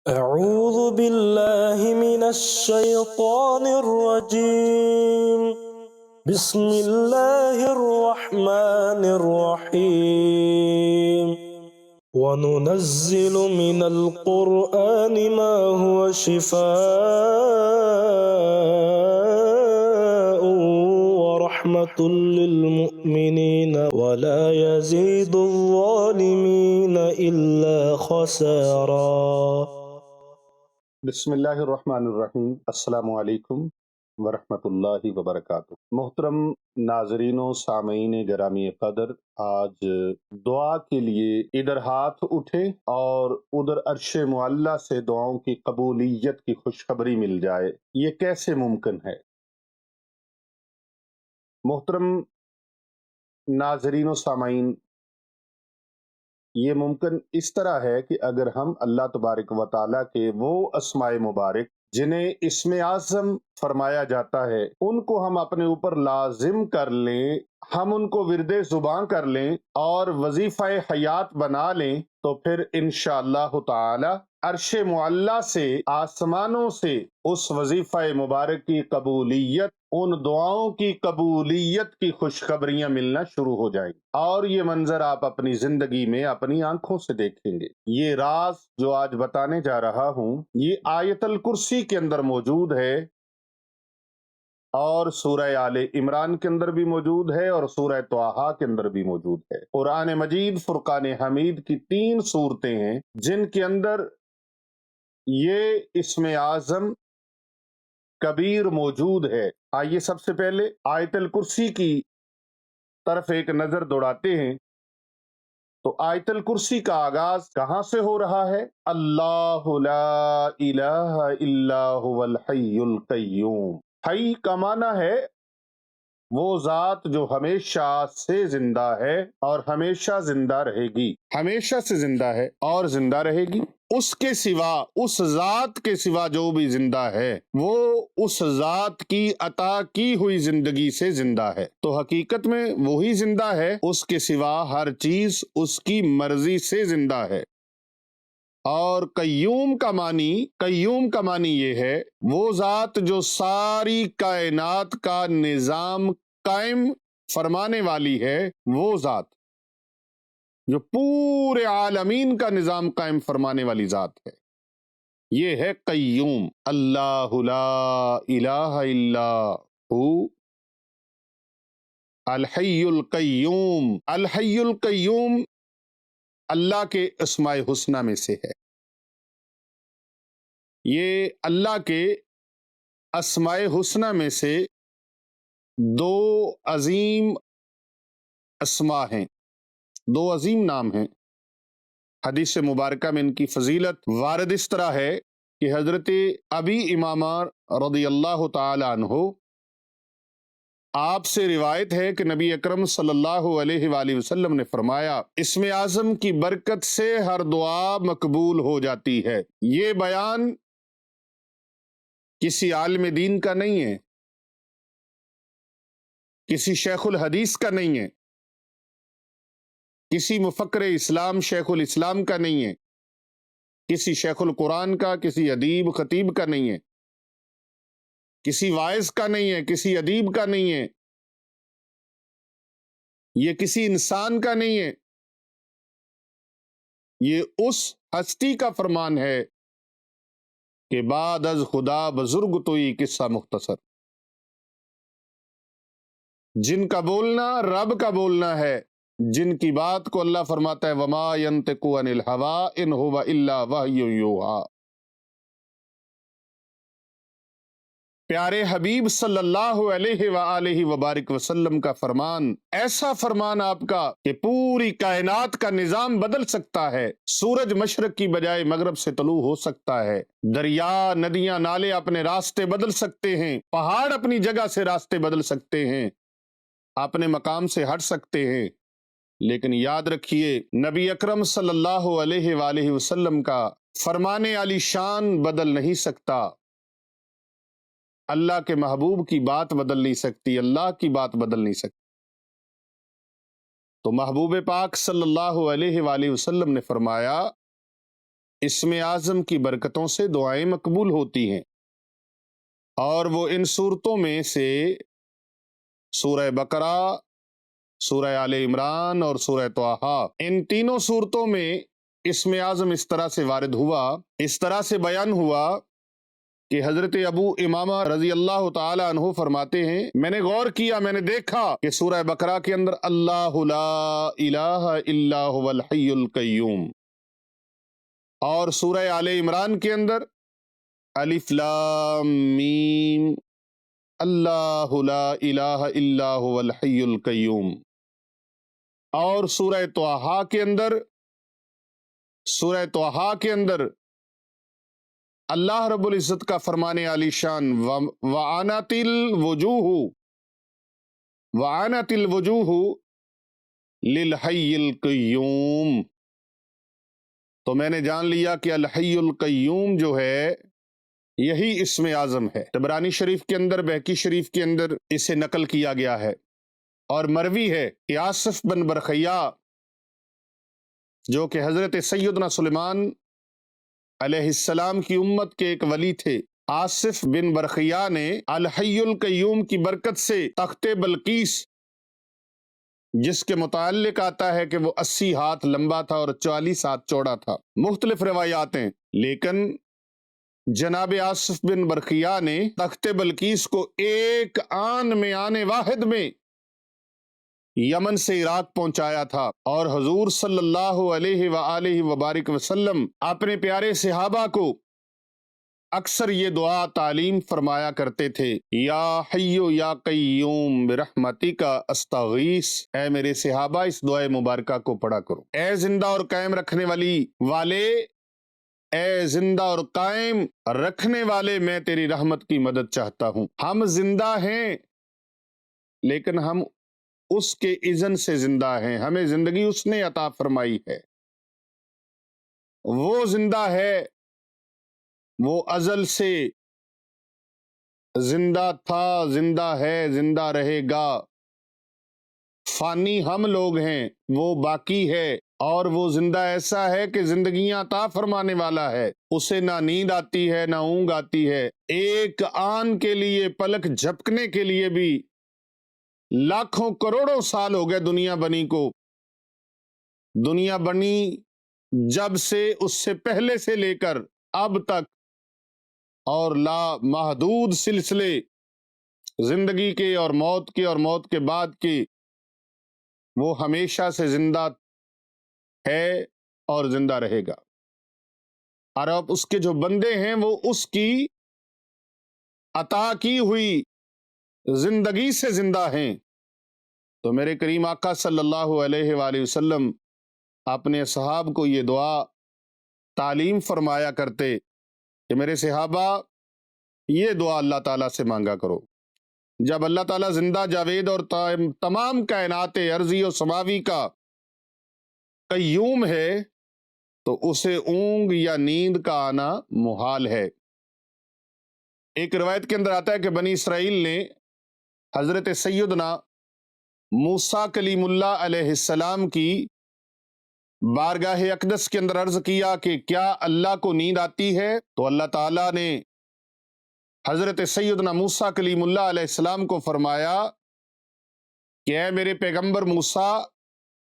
أعوذ بالله من الشيطان الرجيم. بسم الله الرحمن الرحيم. وننزل من القرآن ما هو شفاء ورحمة للمؤمنين ولا يزيد الظالمين إلا خسارا. بسم اللہ الرحمن الرحیم۔ السلام علیکم ورحمۃ اللہ وبرکاتہ۔ محترم ناظرین و سامعین گرامی قدر، آج دعا کے لیے ادھر ہاتھ اٹھے اور ادھر عرش معلیٰ سے دعاؤں کی قبولیت کی خوشخبری مل جائے، یہ کیسے ممکن ہے؟ محترم ناظرین و سامعین، یہ ممکن اس طرح ہے کہ اگر ہم اللہ تبارک و تعالیٰ کے وہ اسماء مبارک جنہیں اسم اعظم فرمایا جاتا ہے ان کو ہم اپنے اوپر لازم کر لیں، ہم ان کو ورد زباں کر لیں اور وظیفہ حیات بنا لیں، تو پھر انشاءاللہ تعالی عرش معلیٰ سے، آسمانوں سے اس وظیفہ مبارک کی قبولیت، ان دعاؤں کی قبولیت کی خوشخبریاں ملنا شروع ہو جائیں گی، اور یہ منظر آپ اپنی زندگی میں اپنی آنکھوں سے دیکھیں گے۔ یہ راز جو آج بتانے جا رہا ہوں یہ آیت الکرسی کے اندر موجود ہے، اور سورہ آل عمران کے اندر بھی موجود ہے، اور سورہ طٰہٰ کے اندر بھی موجود ہے۔ قرآن مجید فرقان حمید کی 3 صورتیں ہیں جن کے اندر یہ اسم اعظم کبیر موجود ہے۔ آئیے سب سے پہلے آیت الکرسی کی طرف ایک نظر دوڑاتے ہیں۔ تو آیت الکرسی کا آغاز کہاں سے ہو رہا ہے؟ اللہ لا الہ الا هو الحی القیوم۔ حی کا معنی ہے وہ ذات جو ہمیشہ سے زندہ ہے اور ہمیشہ زندہ رہے گی، ہمیشہ سے زندہ ہے اور زندہ رہے گی۔ اس کے سوا، اس ذات کے سوا جو بھی زندہ ہے وہ اس ذات کی عطا کی ہوئی زندگی سے زندہ ہے، تو حقیقت میں وہی زندہ ہے، اس کے سوا ہر چیز اس کی مرضی سے زندہ ہے۔ اور قیوم کا معنی یہ ہے وہ ذات جو ساری کائنات کا نظام قائم فرمانے والی ہے، وہ ذات جو پورے عالمین کا نظام قائم فرمانے والی ذات ہے، یہ ہے قیوم۔ اللہ لا الہ الا ہو الحی القیوم۔ الحی القیوم اللہ کے اسماء حسنہ میں سے ہے۔ یہ اللہ کے اسماء حسنہ میں سے 2 عظیم اسماء ہیں، 2 عظیم نام ہیں۔ حدیث مبارکہ میں ان کی فضیلت وارد اس طرح ہے کہ حضرت ابی امامہ رضی اللہ تعالی عنہ، آپ سے روایت ہے کہ نبی اکرم صلی اللہ علیہ وآلہ وسلم نے فرمایا، اسم اعظم کی برکت سے ہر دعا مقبول ہو جاتی ہے۔ یہ بیان کسی عالم دین کا نہیں ہے، کسی شیخ الحدیث کا نہیں ہے، کسی مفکر اسلام شیخ الاسلام کا نہیں ہے، کسی شیخ القرآن کا، کسی ادیب خطیب کا نہیں ہے، کسی واعظ کا نہیں ہے، کسی ادیب کا نہیں ہے، یہ کسی انسان کا نہیں ہے، یہ اس ہستی کا فرمان ہے کہ بعد از خدا بزرگ توئی قصہ مختصر، جن کا بولنا رب کا بولنا ہے، جن کی بات کو اللہ فرماتا ہے وما ينطق عن الهوى ان هو الا وحی یوحی۔ پیارے حبیب صلی اللہ علیہ وآلہ وبارک وسلم کا فرمان، ایسا فرمان آپ کا کہ پوری کائنات کا نظام بدل سکتا ہے۔ سورج مشرق کی بجائے مغرب سے طلوع ہو سکتا ہے، دریا، ندیاں، نالے اپنے راستے بدل سکتے ہیں، پہاڑ اپنی جگہ سے راستے بدل سکتے ہیں، اپنے مقام سے ہٹ سکتے ہیں، لیکن یاد رکھیے نبی اکرم صلی اللہ علیہ وآلہ وسلم کا فرمان علی شان بدل نہیں سکتا، اللہ کے محبوب کی بات بدل نہیں سکتی، اللہ کی بات بدل نہیں سکتی۔ تو محبوب پاک صلی اللہ علیہ وآلہ وسلم نے فرمایا اسم اعظم کی برکتوں سے دعائیں مقبول ہوتی ہیں، اور وہ ان صورتوں میں سے سورہ بقرہ، سورہ آل عمران اور سورہ طٰہٰ، ان تینوں صورتوں میں اسم اعظم اس طرح سے وارد ہوا، اس طرح سے بیان ہوا کہ حضرت ابو امامہ رضی اللہ تعالی عنہ فرماتے ہیں، میں نے غور کیا، میں نے دیکھا کہ سورہ بقرہ کے اندر اللہ لا الہ الا هو الحی القیوم، اور سورہ آل عمران کے اندر الف لام میم اللہ لا الہ الا هو الحی القیوم، اور سورہ طٰہٰ کے اندر اللہ رب العزت کا فرمان عالی شان وعنت الوجوہ للحی القیوم، تو میں نے جان لیا کہ الحی القیوم جو ہے یہی اسم اعظم ہے۔ طبرانی شریف کے اندر، بہقی شریف کے اندر اسے نقل کیا گیا ہے، اور مروی ہے کہ آصف بن برخیا جو کہ حضرت سیدنا سلیمان علیہ السلام کی امت کے ایک ولی تھے، آصف بن برخیا نے الحی القیوم کی برکت سے تخت بلقیس، جس کے متعلق آتا ہے کہ وہ 80 ہاتھ لمبا تھا اور 40 ہاتھ چوڑا تھا، مختلف روایات ہیں، لیکن جناب آصف بن برخیا نے تخت بلقیس کو ایک آن میں، آنے واحد میں یمن سے عراق پہنچایا تھا، اور حضور صلی اللہ علیہ وآلہ وبارک وسلم اپنے پیارے صحابہ کو اکثر یہ دعا تعلیم فرمایا کرتے تھے، یا حیو یا قیوم برحمتک استغیث، اے میرے صحابہ اس دعائے مبارکہ کو پڑھا کرو، اے زندہ اور قائم رکھنے والے، اے زندہ اور قائم رکھنے والے، میں تیری رحمت کی مدد چاہتا ہوں۔ ہم زندہ ہیں لیکن ہم اس کے اذن سے زندہ ہیں، ہمیں زندگی اس نے عطا فرمائی ہے، وہ زندہ ہے، وہ ازل سے زندہ تھا، زندہ ہے، زندہ رہے گا، فانی ہم لوگ ہیں، وہ باقی ہے، اور وہ زندہ ایسا ہے کہ زندگیاں عطا فرمانے والا ہے، اسے نہ نیند آتی ہے نہ اونگ آتی ہے، ایک آن کے لیے، پلک جھپکنے کے لیے بھی لاکھوں کروڑوں سال ہو گئے دنیا بنی کو، دنیا بنی جب سے، اس سے پہلے سے لے کر اب تک، اور لا محدود سلسلے زندگی کے اور موت کے بعد کے، وہ ہمیشہ سے زندہ ہے اور زندہ رہے گا، اور اب اس کے جو بندے ہیں وہ اس کی عطا کی ہوئی زندگی سے زندہ ہیں۔ تو میرے کریم آقا صلی اللہ علیہ وآلہ وسلم اپنے صحاب کو یہ دعا تعلیم فرمایا کرتے کہ میرے صحابہ یہ دعا اللہ تعالیٰ سے مانگا کرو۔ جب اللہ تعالیٰ زندہ، جاوید اور تمام کائنات ارضی و سماوی کا قیوم ہے، تو اسے اونگ یا نیند کا آنا محال ہے۔ ایک روایت کے اندر آتا ہے کہ بنی اسرائیل نے حضرت سیدنا موسیٰ کلیم اللہ علیہ السلام کی بارگاہ اقدس کے اندر عرض کیا کہ کیا اللہ کو نیند آتی ہے؟ تو اللہ تعالیٰ نے حضرت سیدنا موسیٰ کلیم اللہ علیہ السلام کو فرمایا کہ اے میرے پیغمبر موسیٰ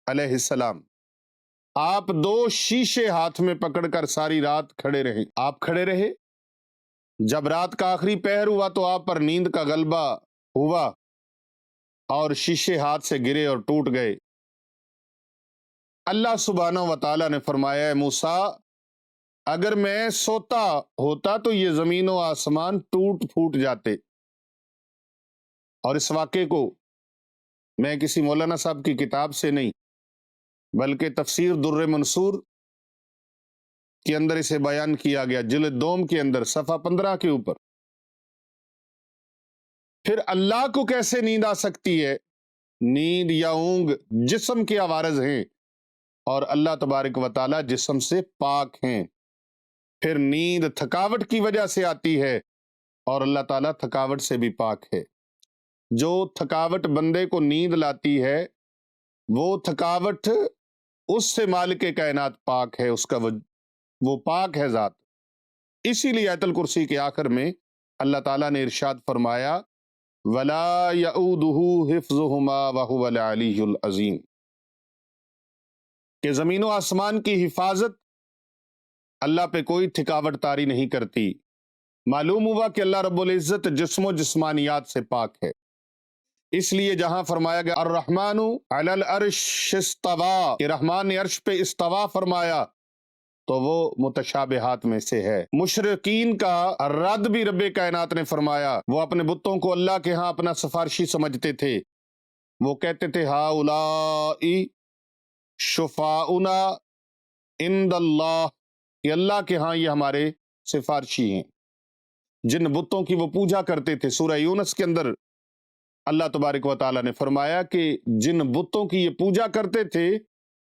علیہ السلام، آپ 2 شیشے ہاتھ میں پکڑ کر ساری رات کھڑے رہے۔ آپ کھڑے رہے، جب رات کا آخری پہر ہوا تو آپ پر نیند کا غلبہ ہوا اور شیشے ہاتھ سے گرے اور ٹوٹ گئے۔ اللہ سبحانہ و تعالیٰ نے فرمایا، اے موسیٰ، اگر میں سوتا ہوتا تو یہ زمین و آسمان ٹوٹ پھوٹ جاتے۔ اور اس واقعے کو میں کسی مولانا صاحب کی کتاب سے نہیں بلکہ تفسیر در منصور کے اندر اسے بیان کیا گیا، جلد 2 کے اندر صفحہ 15 کے اوپر۔ پھر اللہ کو کیسے نیند آ سکتی ہے؟ نیند یا اونگ جسم کے عوارض ہیں، اور اللہ تبارک و تعالی جسم سے پاک ہیں۔ پھر نیند تھکاوٹ کی وجہ سے آتی ہے، اور اللہ تعالیٰ تھکاوٹ سے بھی پاک ہے۔ جو تھکاوٹ بندے کو نیند لاتی ہے، وہ تھکاوٹ اس سے مالک کائنات پاک ہے، اس کا وہ پاک ہے ذات۔ اسی لیے آیت الکرسی کے آخر میں اللہ تعالیٰ نے ارشاد فرمایا وَلَا يَئُودُهُ حِفْظُهُمَا وَهُوَ الْعَلِيُّ الْعَظِيمُ، کہ زمین و آسمان کی حفاظت اللہ پہ کوئی تھکاوٹ طاری نہیں کرتی۔ معلوم ہوا کہ اللہ رب العزت جسم و جسمانیات سے پاک ہے، اس لیے جہاں فرمایا گیا الرحمن علی العرش استویٰ، کہ رحمان نے عرش پہ استوا فرمایا، تو وہ متشابہات میں سے ہے۔ مشرقین کا رد بھی رب کائنات نے فرمایا، وہ اپنے بتوں کو اللہ کے ہاں اپنا سفارشی سمجھتے تھے، وہ کہتے تھے ہؤلاء شفاؤنا عند اللہ، کہ اللہ کے ہاں یہ ہمارے سفارشی ہیں۔ جن بتوں کی وہ پوجا کرتے تھے، سورہ یونس کے اندر اللہ تبارک و تعالیٰ نے فرمایا کہ جن بتوں کی یہ پوجا کرتے تھے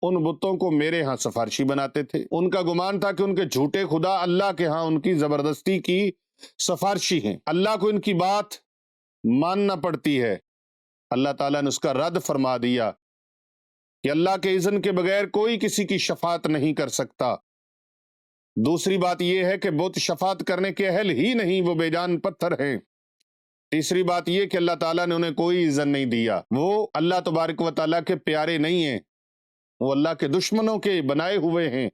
ان بتوں کو میرے ہاں سفارشی بناتے تھے۔ ان کا گمان تھا کہ ان کے جھوٹے خدا اللہ کے ہاں ان کی زبردستی کی سفارشی ہیں، اللہ کو ان کی بات ماننا پڑتی ہے۔ اللہ تعالیٰ نے اس کا رد فرما دیا کہ اللہ کے اذن کے بغیر کوئی کسی کی شفاعت نہیں کر سکتا۔ دوسری بات یہ ہے کہ بت شفاعت کرنے کے اہل ہی نہیں، وہ بے جان پتھر ہیں۔ تیسری بات یہ کہ اللہ تعالیٰ نے انہیں کوئی اذن نہیں دیا، وہ اللہ تبارک و تعالیٰ کے پیارے نہیں ہیں، وہ اللہ کے دشمنوں کے بنائے ہوئے ہیں۔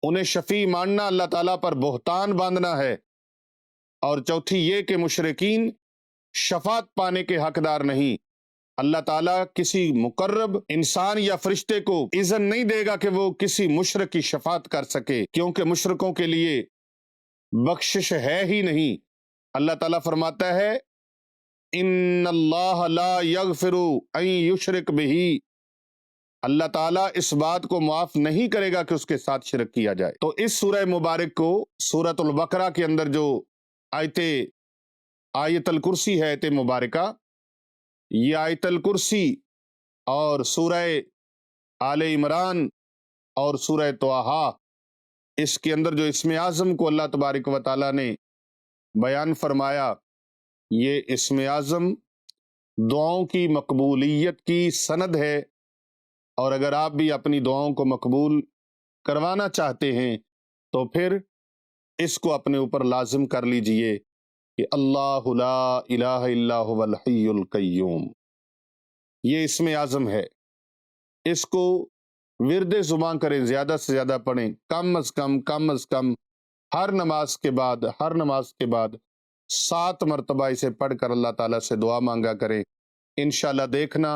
انہیں شفیع ماننا اللہ تعالیٰ پر بہتان باندھنا ہے۔ اور چوتھی یہ کہ مشرکین شفاعت پانے کے حقدار نہیں۔ اللہ تعالیٰ کسی مقرب انسان یا فرشتے کو اذن نہیں دے گا کہ وہ کسی مشرک کی شفاعت کر سکے، کیونکہ مشرکوں کے لیے بخشش ہے ہی نہیں۔ اللہ تعالیٰ فرماتا ہے ان اللہ لا یغفر ان یشرک بہ، اللہ تعالیٰ اس بات کو معاف نہیں کرے گا کہ اس کے ساتھ شرک کیا جائے۔ تو اس سورہ مبارک کو سورۃ البقرہ کے اندر جو آیت الکرسی ہے، آیت مبارکہ، یہ آیت الکرسی اور سورہ آل عمران اور سورہ طٰہٰ، اس کے اندر جو اسم اعظم کو اللہ تبارک و تعالیٰ نے بیان فرمایا، یہ اسم اعظم دعاؤں کی مقبولیت کی سند ہے، اور اگر آپ بھی اپنی دعاؤں کو مقبول کروانا چاہتے ہیں تو پھر اس کو اپنے اوپر لازم کر لیجئے کہ اللہ لا الہ الا هو الحی القیوم، یہ اسم اعظم ہے۔ اس کو ورد زبان کریں، زیادہ سے زیادہ پڑھیں، کم از کم ہر نماز کے بعد 7 مرتبہ اسے پڑھ کر اللہ تعالیٰ سے دعا مانگا کریں۔ انشاءاللہ دیکھنا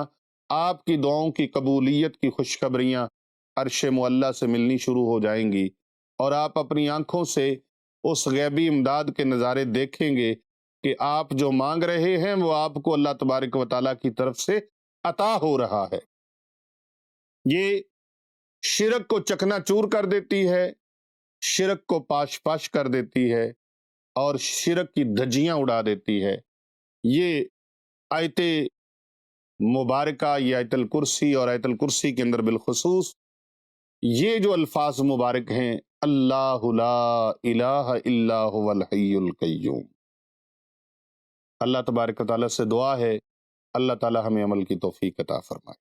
آپ کی دعاؤں کی قبولیت کی خوشخبریاں عرش معلیٰ سے ملنی شروع ہو جائیں گی، اور آپ اپنی آنکھوں سے اس غیبی امداد کے نظارے دیکھیں گے کہ آپ جو مانگ رہے ہیں وہ آپ کو اللہ تبارک و تعالیٰ کی طرف سے عطا ہو رہا ہے۔ یہ شرک کو چکنا چور کر دیتی ہے، شرک کو پاش پاش کر دیتی ہے، اور شرک کی دھجیاں اڑا دیتی ہے۔ یہ آیت مبارکہ، یہ آیت الکرسی اور آیت الکرسی کے اندر بالخصوص یہ جو الفاظ مبارک ہیں، اللہ لا الہ الا هو الحی القیوم، اللہ تبارک و تعالیٰ سے دعا ہے اللہ تعالیٰ ہمیں عمل کی توفیق عطا فرمائے۔